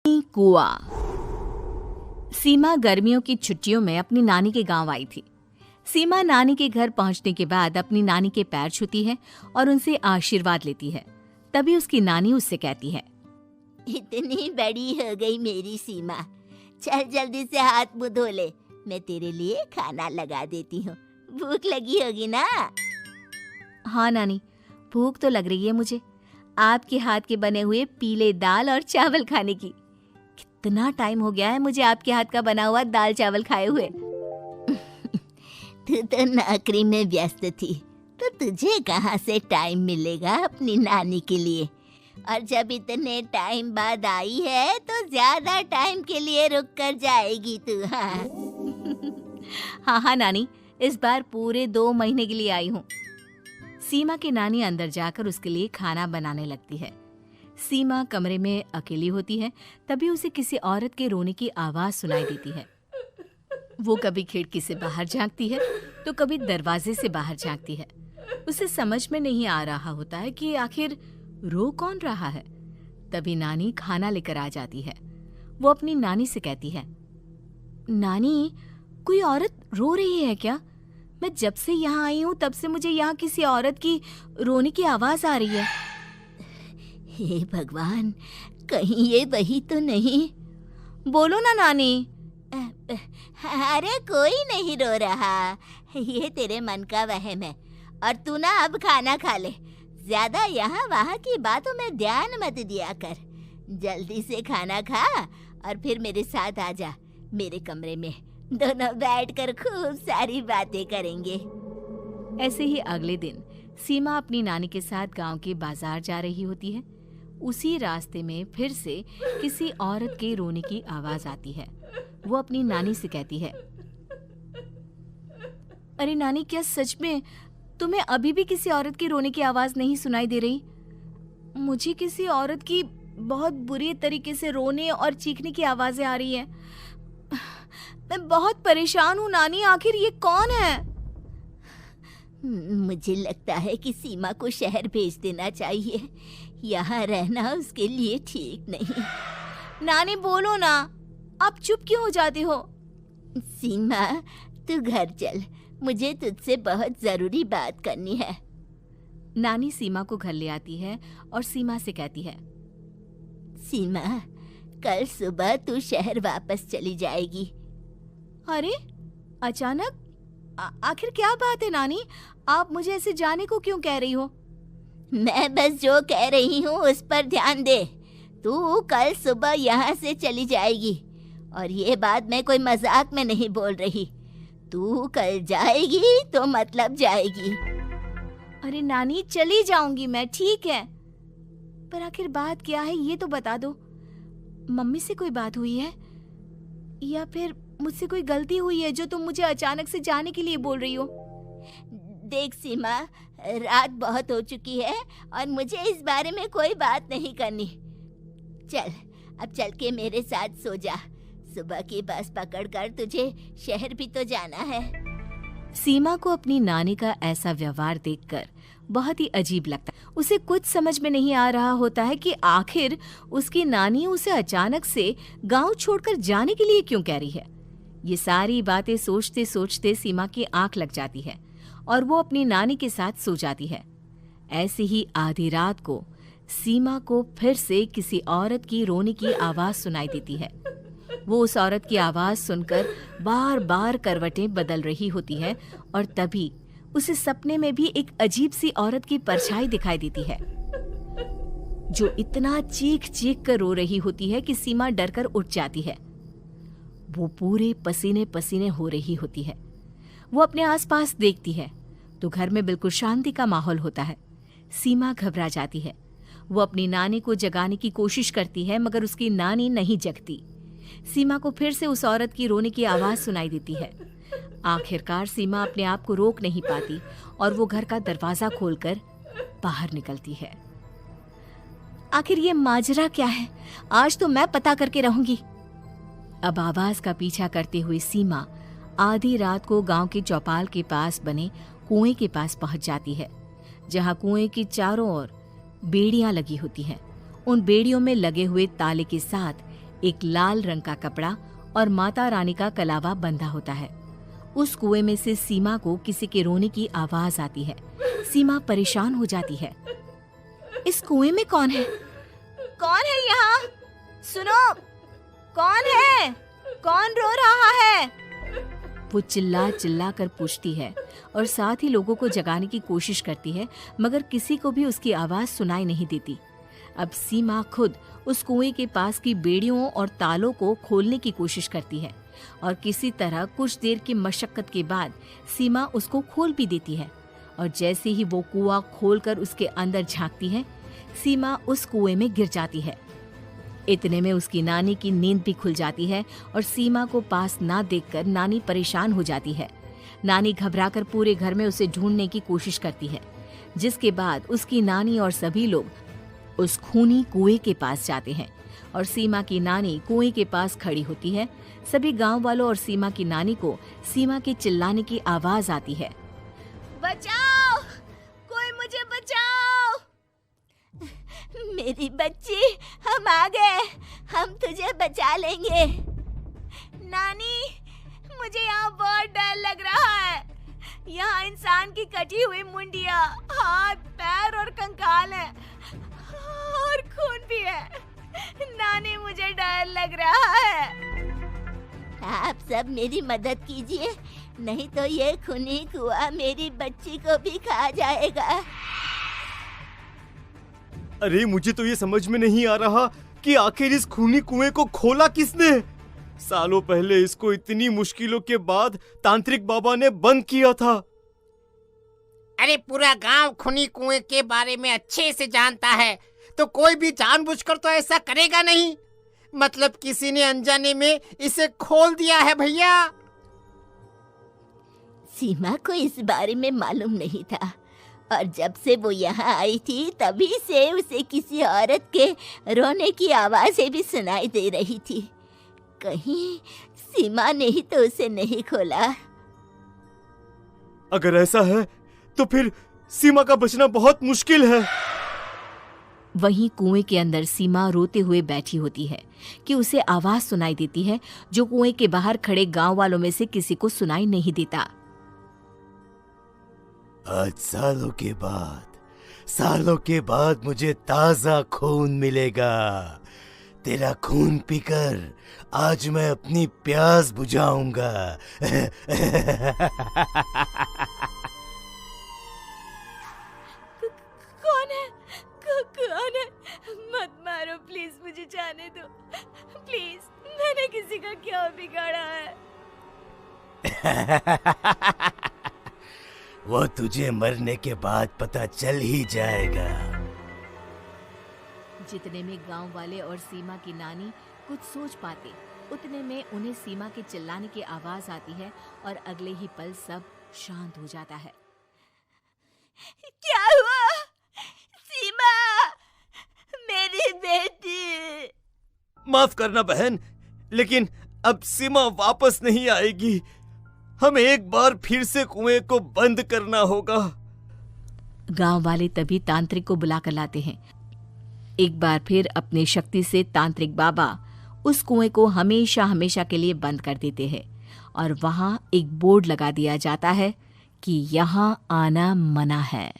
कुआ। सीमा गर्मियों की छुट्टियों में अपनी नानी के गांव आई थी। सीमा नानी के घर पहुंचने के बाद अपनी नानी के पैर छूती है और उनसे आशीर्वाद लेती है। तभी उसकी नानी उससे कहती है, इतनी बड़ी हो गई मेरी सीमा, चल जल्दी से हाथ मुंह धो ले, मैं तेरे लिए खाना लगा देती हूँ। भूख लगी होगी ना? हाँ नानी, भूख तो लग रही है मुझे, आपके हाथ के बने हुए पीले दाल और चावल खाने की। कितना टाइम हो गया है मुझे आपके हाथ का बना हुआ दाल चावल खाए हुए। तू तो नौकरी में व्यस्त थी, तो तुझे कहाँ से टाइम मिलेगा अपनी नानी के लिए? और जब इतने टाइम बाद आई है तो ज्यादा टाइम के लिए रुक कर जाएगी तू। हाँ नानी, इस बार पूरे 2 महीने के लिए आई हूँ। सीमा की नानी अंदर जाकर उसके लिए खाना बनाने लगती है। सीमा कमरे में अकेली होती है। तभी उसे किसी औरत के रोने की आवाज सुनाई देती है। वो कभी खिड़की से बाहर झांकती है तो कभी दरवाजे से बाहर झांकती है। उसे समझ में नहीं आ रहा होता है कि आखिर रो कौन रहा है। तभी नानी खाना लेकर आ जाती है। वो अपनी नानी से कहती है, नानी, कोई औरत रो रही है क्या? मैं जब से यहाँ आई हूँ तब से मुझे यहाँ किसी औरत की रोने की आवाज आ रही है। हे भगवान, कहीं ये वही तो नहीं? बोलो ना नानी। अरे कोई नहीं रो रहा, ये तेरे मन का वहम है। और तू ना अब खाना खा ले, ज्यादा यहाँ वहाँ की बातों में ध्यान मत दिया कर। जल्दी से खाना खा और फिर मेरे साथ आ जा मेरे कमरे में, दोनों बैठकर खूब सारी बातें करेंगे। ऐसे ही अगले दिन सीमा अपनी नानी के साथ गांव के बाजार जा रही होती है। उसी रास्ते में फिर से किसी औरत के रोने की आवाज आती है। वो अपनी नानी से कहती है, अरे नानी, क्या सच में तुम्हें अभी भी किसी औरत की रोने की आवाज नहीं सुनाई दे रही? मुझे किसी औरत की बहुत बुरी तरीके से रोने और चीखने की आवाजें आ रही हैं। मैं बहुत परेशान हूँ नानी, आखिर ये कौन है? मुझे लगता है कि सीमा को शहर भेज देना चाहिए, यहाँ रहना उसके लिए ठीक नहीं। नानी बोलो ना, आप चुप क्यों हो जाते हो? सीमा, तू घर चल, मुझे तुझसे बहुत जरूरी बात करनी है। नानी सीमा को घर ले आती है और सीमा से कहती है, सीमा, कल सुबह तू शहर वापस चली जाएगी। अरे अचानक? आखिर क्या बात है नानी, आप मुझे ऐसे जाने को क्यों कह रही हो? मैं बस जो कह रही हूँ उस पर ध्यान दे। तू कल सुबह यहाँ से चली जाएगी, और ये बात मैं कोई मजाक में नहीं बोल रही। तू कल जाएगी तो मतलब जाएगी। अरे नानी, चली जाऊंगी मैं, ठीक है, पर आखिर बात क्या है ये तो बता दो। मम्मी से कोई बात हुई है या फिर मुझसे कोई गलती हुई है जो तुम मुझे अचानक से जाने के लिए बोल रही हो? देख सीमा, रात बहुत हो चुकी है और मुझे इस बारे में कोई बात नहीं करनी। चल, अब चल के मेरे साथ सो जा। सुबह की बस पकड़कर तुझे शहर भी तो जाना है। सीमा को अपनी नानी का ऐसा व्यवहार देखकर बहुत ही अजीब लगता है। उसे कुछ समझ में नहीं आ रहा होता है कि आखिर उसकी नानी उसे अचानक से गांव छोड़कर जाने के लिए क्यों कह रही है। ये सारी बातें सोचते सोचते सीमा की आंख लग जाती है और वो अपनी नानी के साथ सो जाती है। ऐसे ही आधी रात को सीमा को फिर से किसी औरत की रोने की आवाज सुनाई देती है। वो उस औरत की आवाज सुनकर बार बार करवटें बदल रही होती है और तभी उसे सपने में भी एक अजीब सी औरत की परछाई दिखाई देती है, जो इतना चीख चीख कर रो रही होती है कि सीमा डरकर उठ जाती है। वो पूरे पसीने पसीने हो रही होती है। वो अपने आसपास देखती है तो घर में बिल्कुल शांति का माहौल होता है। सीमा घबरा जाती है। वो अपनी नानी को जगाने की कोशिश करती है मगर उसकी नानी नहीं जगती। सीमा को फिर से उस औरत की रोने की आवाज सुनाई देती है। आखिरकार सीमा अपने आप को रोक नहीं पाती और वो घर का दरवाजा खोलकर बाहर निकलती है। आखिर ये माजरा क्या है? आज तो मैं पता करके रहूंगी। अब आवाज का पीछा करते हुए सीमा आधी रात को गांव के चौपाल के पास बने कुएं के पास पहुंच जाती है, जहां कुएं की चारों ओर बेड़ियां लगी होती हैं। उन बेड़ियों में लगे हुए ताले के साथ एक लाल रंग का कपड़ा और माता रानी का कलावा बंधा होता है। उस कुएं में से सीमा को किसी के रोने की आवाज आती है। सीमा परेशान हो जाती है। इस कुएं में कौन है? कौन है यहाँ? सुनो, कौन है? कौन रो रहा है? वो चिल्ला चिल्ला कर पूछती है और साथ ही लोगों को जगाने की कोशिश करती है, मगर किसी को भी उसकी आवाज सुनाई नहीं देती। अब सीमा खुद उस कुएं के पास की बेड़ियों और तालों को खोलने की कोशिश करती है और किसी तरह कुछ देर की मशक्कत के बाद सीमा उसको खोल भी देती है। और जैसे ही वो कुआं खोलकर उसके अंदर झांकती है, सीमा उस कुएं में गिर जाती है। इतने में उसकी नानी की नींद भी खुल जाती है और सीमा को पास ना देखकर नानी परेशान हो जाती है। नानी घबराकर पूरे घर में उसे ढूंढने की कोशिश करती है, जिसके बाद उसकी नानी और सभी लोग उस खूनी कुएं के पास जाते हैं और सीमा की नानी कुएं के पास खड़ी होती है। सभी गांव वालों और सीमा की नानी को सीमा के चिल्लाने की आवाज आती है, बचाओ, कोई मुझे बचाओ। मेरी बच्ची, हम आ गए, हम तुझे बचा लेंगे। नानी, मुझे यहाँ बहुत डर लग रहा है। यहाँ इंसान की कटी हुई मुंडिया, हाथ, पैर और कंकाल है और खून भी है। नानी, मुझे डर लग रहा है। आप सब मेरी मदद कीजिए, नहीं तो ये खूनी कुआं मेरी बच्ची को भी खा जाएगा। अरे मुझे तो ये समझ में नहीं आ रहा कि आखिर इस खूनी कुएं को खोला किसने। सालों पहले इसको इतनी मुश्किलों के बाद तांत्रिक बाबा ने बंद किया था। अरे पूरा गांव खूनी कुएं के बारे में अच्छे से जानता है, तो कोई भी जानबूझकर तो ऐसा करेगा नहीं। मतलब किसी ने अनजाने में इसे खोल दिया है भैया। सीमा को इस बारे में मालूम नहीं था और जब से वो यहाँ आई थी तभी से उसे किसी औरत के रोने की आवाज़ें भी सुनाई दे रही थी। कहीं सीमा ने ही तो उसे नहीं खोला। अगर ऐसा है तो फिर सीमा का बचना बहुत मुश्किल है। वहीं कुएं के अंदर सीमा रोते हुए बैठी होती है कि उसे आवाज सुनाई देती है जो कुएं के बाहर खड़े गांव वालों में से किसी को सुनाई नहीं देता। आज सालों के बाद मुझे ताजा खून मिलेगा। तेरा खून पीकर आज मैं अपनी प्यास बुझाऊंगा। कौन है? मत मारो प्लीज, मुझे जाने दो प्लीज। मैंने किसी का क्या बिगाड़ा है? वो तुझे मरने के बाद पता चल ही जाएगा। जितने में गांव वाले और सीमा की नानी कुछ सोच पाते, उतने में उन्हें सीमा के चिल्लाने की आवाज आती है और अगले ही पल सब शांत हो जाता है। क्या हुआ? सीमा, मेरी बेटी। माफ करना बहन, लेकिन अब सीमा वापस नहीं आएगी। हमें एक बार फिर से कुएं को बंद करना होगा। गांव वाले तभी तांत्रिक को बुला कर लाते हैं। एक बार फिर अपनी शक्ति से तांत्रिक बाबा उस कुएं को हमेशा हमेशा के लिए बंद कर देते हैं और वहां एक बोर्ड लगा दिया जाता है कि यहाँ आना मना है।